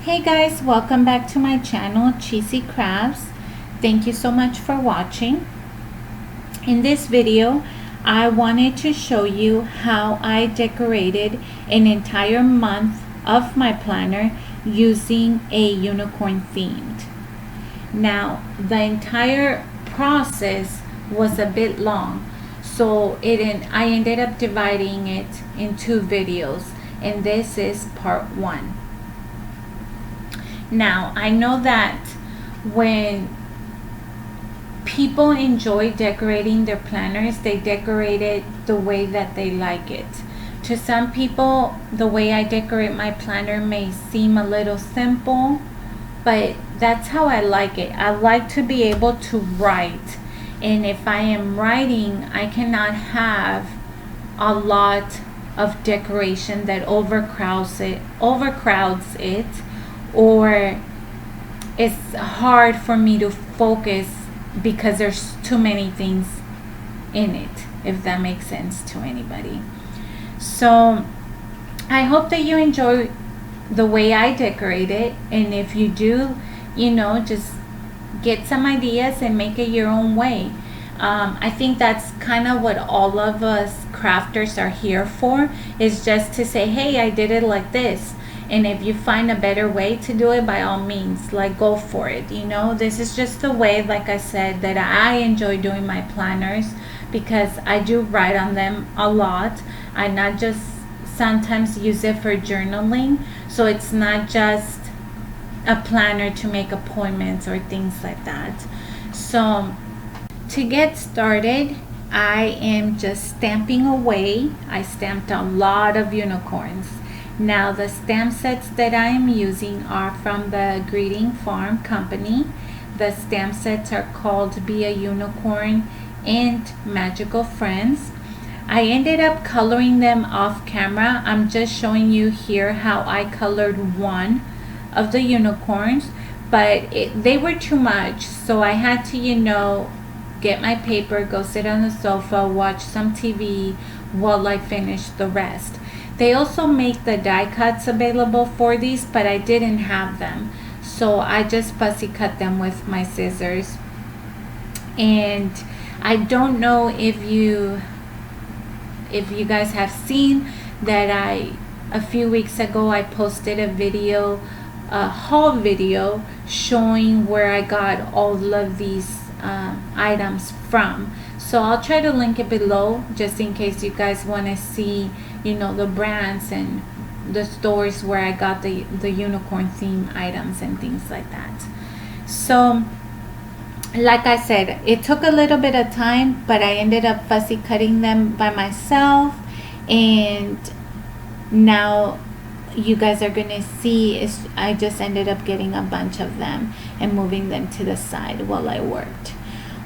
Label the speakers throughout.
Speaker 1: Hey guys, welcome back to my channel, Cheesy Crafts. Thank you so much for watching. In this video, I wanted to show you how I decorated an entire month of my planner using a unicorn themed. Now, the entire process was a bit long, so I ended up dividing it in two videos, and this is part one. Now, I know that when people enjoy decorating their planners, they decorate it the way that they like it. To some people, the way I decorate my planner may seem a little simple, but that's how I like it. I like to be able to write, and if I am writing, I cannot have a lot of decoration that overcrowds it, or it's hard for me to focus because there's too many things in it, if that makes sense to anybody. So I hope that you enjoy the way I decorate it, and if you do, just get some ideas and make it your own way. I think that's kind of what all of us crafters are here for, is just to say, hey, I did it like this. And if you find a better way to do it, by all means, like, go for it. This is just the way, like I said, that I enjoy doing my planners, because I do write on them a lot. I not just sometimes use it for journaling, so it's not just a planner to make appointments or things like that. So to get started, I am just stamping away. I stamped a lot of unicorns. Now, the stamp sets that I am using are from the Greeting Farm Company. The stamp sets are called Be a Unicorn and Magical Friends. I ended up coloring them off camera. I'm just showing you here how I colored one of the unicorns, but they were too much, so I had to, get my paper, go sit on the sofa, watch some TV while I finished the rest. They also make the die cuts available for these, but I didn't have them, so I just fussy cut them with my scissors. And I don't know if you guys have seen that a few weeks ago I posted a haul video showing where I got all of these items from. So I'll try to link it below, just in case you guys want to see the brands and the stores where I got the unicorn theme items and things like that. So like I said, it took a little bit of time, but I ended up fussy cutting them by myself, and now you guys are gonna see I just ended up getting a bunch of them and moving them to the side while I worked.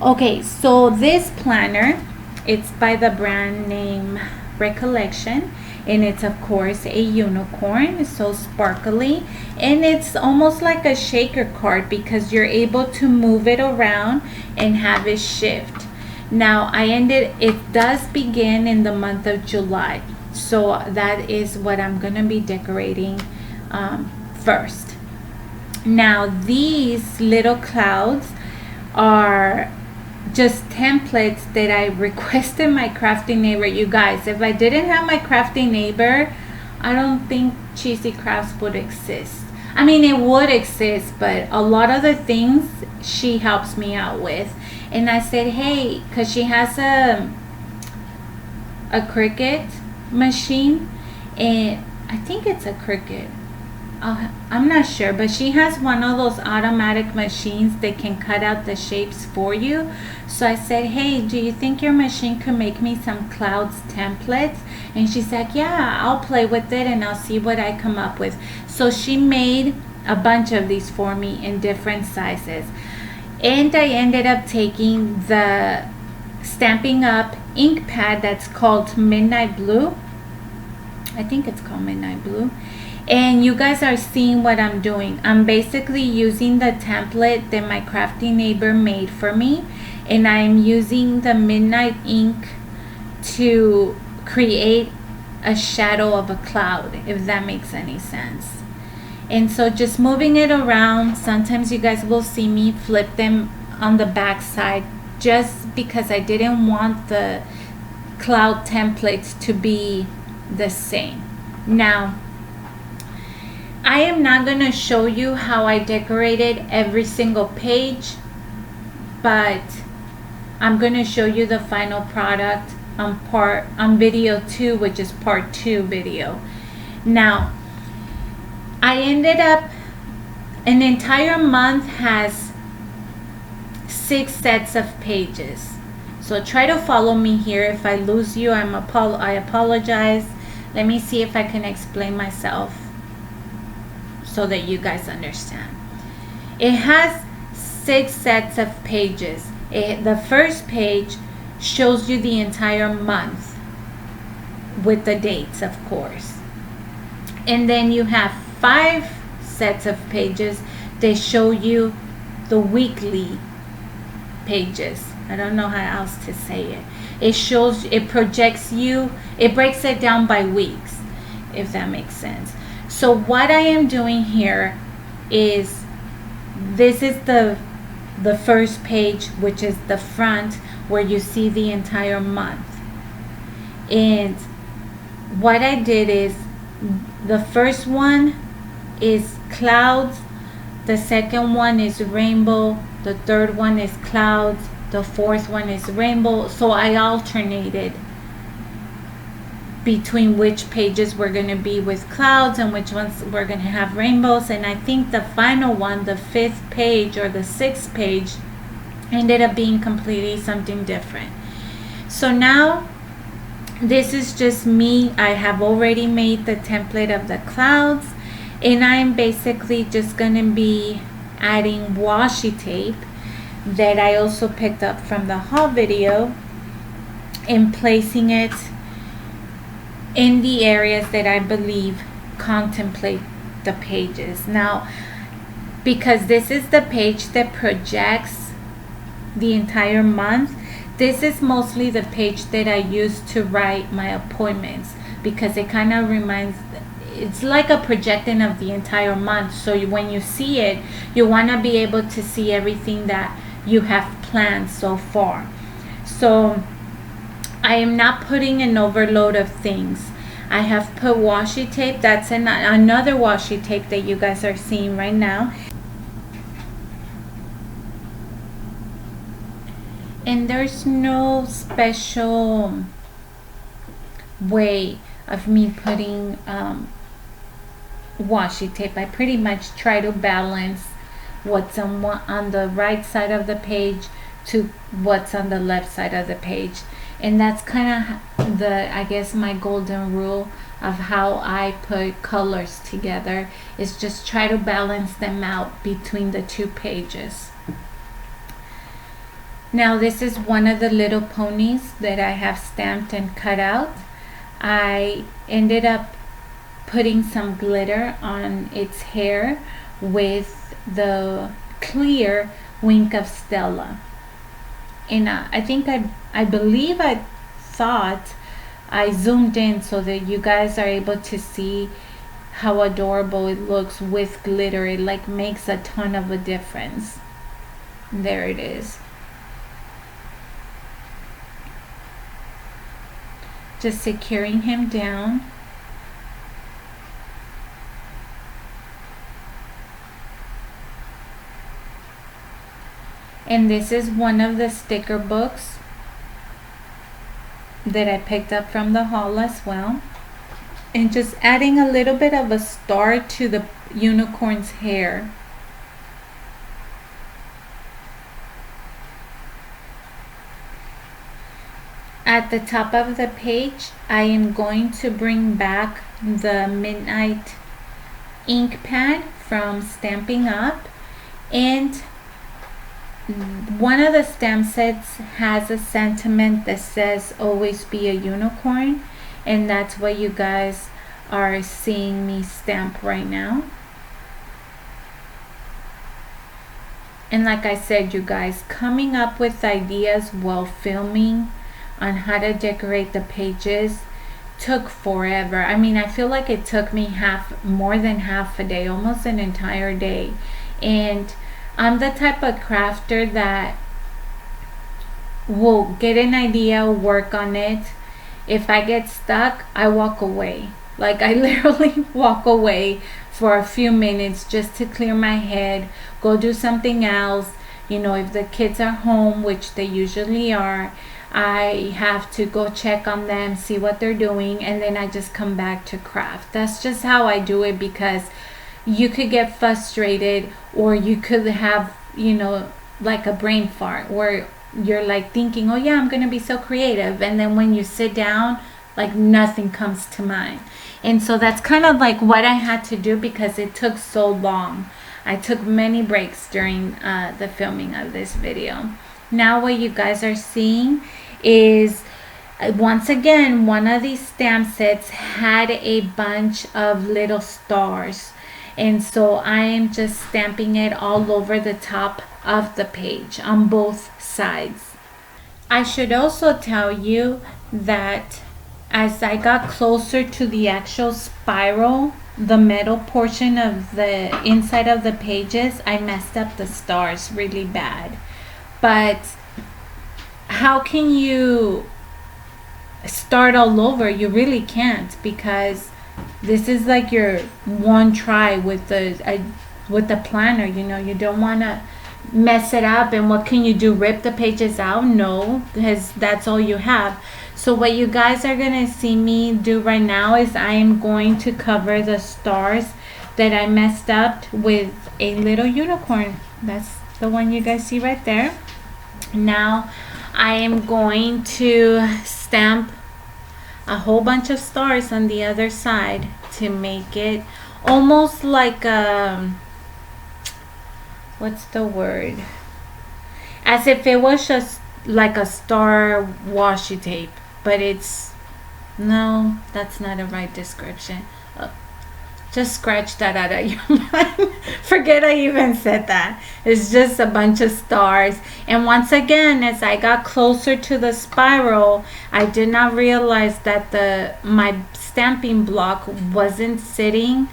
Speaker 1: Okay, so this planner, it's by the brand name Recollection, and it's of course a unicorn. It's so sparkly, and it's almost like a shaker card because you're able to move it around and have it shift. Now it does begin in the month of July, so that is what I'm gonna be decorating first. Now, these little clouds are just templates that I requested my crafting neighbor. You guys, if I didn't have my crafting neighbor, I don't think Cheesy Crafts would exist. I mean, it would exist, but a lot of the things she helps me out with. And I said, hey, because she has a Cricut machine, and I think it's a Cricut, I'm not sure, but she has one of those automatic machines that can cut out the shapes for you. So I said, hey, do you think your machine could make me some clouds templates? And she's like, yeah, I'll play with it and I'll see what I come up with. So she made a bunch of these for me in different sizes, and I ended up taking the Stampin' Up ink pad that's called Midnight Blue. I think it's called Midnight Blue. And you guys are seeing what I'm doing. I'm basically using the template that my crafting neighbor made for me, and I'm using the midnight ink to create a shadow of a cloud, if that makes any sense. And so just moving it around, sometimes you guys will see me flip them on the back side, just because I didn't want the cloud templates to be the same. Now, I am not going to show you how I decorated every single page, but I'm going to show you the final product on video 2, which is part 2 video. Now, I ended up, an entire month has 6 sets of pages. So try to follow me here. If I lose you, I apologize. Let me see if I can explain myself so that you guys understand. It has 6 sets of pages. The first page shows you the entire month with the dates, of course. And then you have 5 sets of pages that show you the weekly pages. I don't know how else to say it. It projects you, it breaks it down by weeks, if that makes sense. So what I am doing here is, this is the first page, which is the front, where you see the entire month. And what I did is, the first one is clouds, the second one is rainbow, the third one is clouds, the fourth one is rainbow. So I alternated between which pages were going to be with clouds and which ones were going to have rainbows. And I think the final one, the 5th page or the 6th page, ended up being completely something different. So now this is just me. I have already made the template of the clouds, and I'm basically just going to be adding washi tape that I also picked up from the haul video and placing it in the areas that I believe contemplate the pages. Now, because this is the page that projects the entire month, this is mostly the page that I use to write my appointments, because it kind of reminds, it's like a projecting of the entire month. So when you see it, you want to be able to see everything that you have planned so far. So I am not putting an overload of things. I have put washi tape. That's another washi tape that you guys are seeing right now. And there's no special way of me putting washi tape. I pretty much try to balance what's on the right side of the page to what's on the left side of the page. And that's kind of I guess my golden rule of how I put colors together, is just try to balance them out between the 2 pages. Now this is one of the little ponies that I have stamped and cut out. I ended up putting some glitter on its hair with the clear Wink of Stella. And I believe I thought I zoomed in so that you guys are able to see how adorable it looks with glitter. It like makes a ton of a difference. There it is. Just securing him down. And this is one of the sticker books that I picked up from the haul as well. And just adding a little bit of a star to the unicorn's hair. At the top of the page, I am going to bring back the Midnight ink pad from Stamping Up, and one of the stamp sets has a sentiment that says always be a unicorn, and that's what you guys are seeing me stamp right now. And like I said, you guys, coming up with ideas while filming on how to decorate the pages took forever. I mean, I feel like it took me more than half a day, almost an entire day. And I'm the type of crafter that will get an idea, work on it. If I get stuck, I walk away. Like, I literally walk away for a few minutes just to clear my head, go do something else. You know, if the kids are home, which they usually are, I have to go check on them, see what they're doing, and then I just come back to craft. That's just how I do it, because you could get frustrated, or you could have, you know, like a brain fart where you're like thinking, oh yeah, I'm gonna be so creative, and then when you sit down, like nothing comes to mind. And so that's kind of like what I had to do, because it took so long. I took many breaks during the filming of this video. Now what you guys are seeing is, once again, one of these stamp sets had a bunch of little stars, and so I am just stamping it all over the top of the page on both sides. I should also tell you that as I got closer to the actual spiral, the metal portion of the inside of the pages, I messed up the stars really bad. But how can you start all over? You really can't, because this is like your one try with the planner. You know, you don't want to mess it up. And what can you do, rip the pages out? No, because that's all you have. So what you guys are gonna see me do right now is I am going to cover the stars that I messed up with a little unicorn. That's the one you guys see right there. Now I am going to stamp a whole bunch of stars on the other side to make it almost like what's the word, as if it was just like a star washi tape, but it's, no, that's not a right description. Just scratch that out of your mind. Forget I even said that. It's just a bunch of stars. And once again, as I got closer to the spiral, I did not realize that my stamping block wasn't sitting.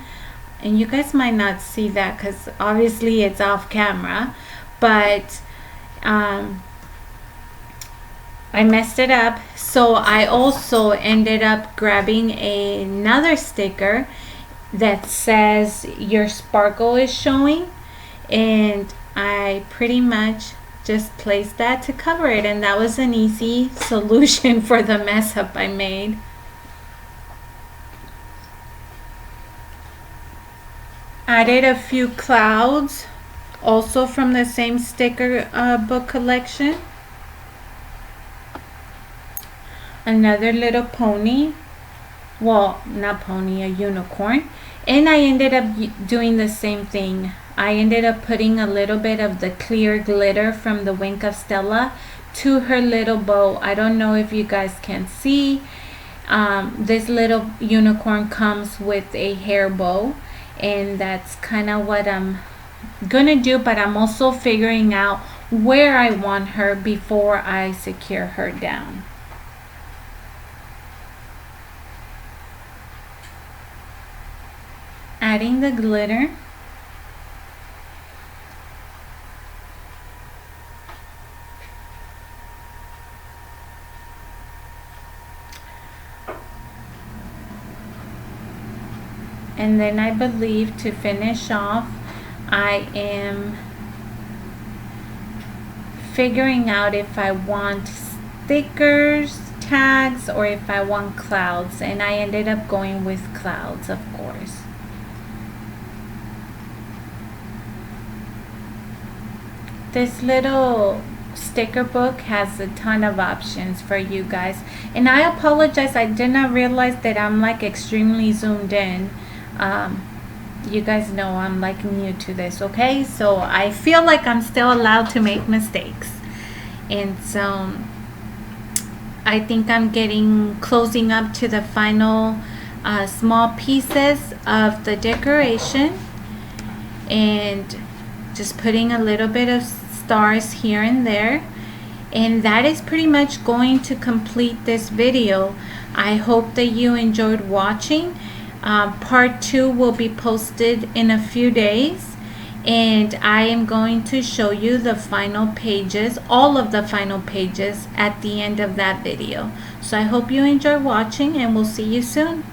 Speaker 1: And you guys might not see that because obviously it's off camera. But I messed it up. So I also ended up grabbing another sticker that says your sparkle is showing, and I pretty much just placed that to cover it, and that was an easy solution for the mess up I made. Added a few clouds also from the same sticker book collection. Another little pony, well, not pony, a unicorn. And I ended up doing the same thing. I ended up putting a little bit of the clear glitter from the Wink of Stella to her little bow. I don't know if you guys can see. This little unicorn comes with a hair bow, and that's kind of what I'm gonna do, but I'm also figuring out where I want her before I secure her down. Adding the glitter. And then I believe to finish off, I am figuring out if I want stickers, tags, or if I want clouds. And I ended up going with clouds, of course. This little sticker book has a ton of options for you guys, and I apologize, I did not realize that I'm like extremely zoomed in. You guys know I'm like new to this, okay? So I feel like I'm still allowed to make mistakes, and so I think I'm closing up to the final small pieces of the decoration, and just putting a little bit of stars here and there. And that is pretty much going to complete this video. I hope that you enjoyed watching. Part 2 will be posted in a few days, and I am going to show you the final pages, all of the final pages at the end of that video. So I hope you enjoy watching, and we'll see you soon.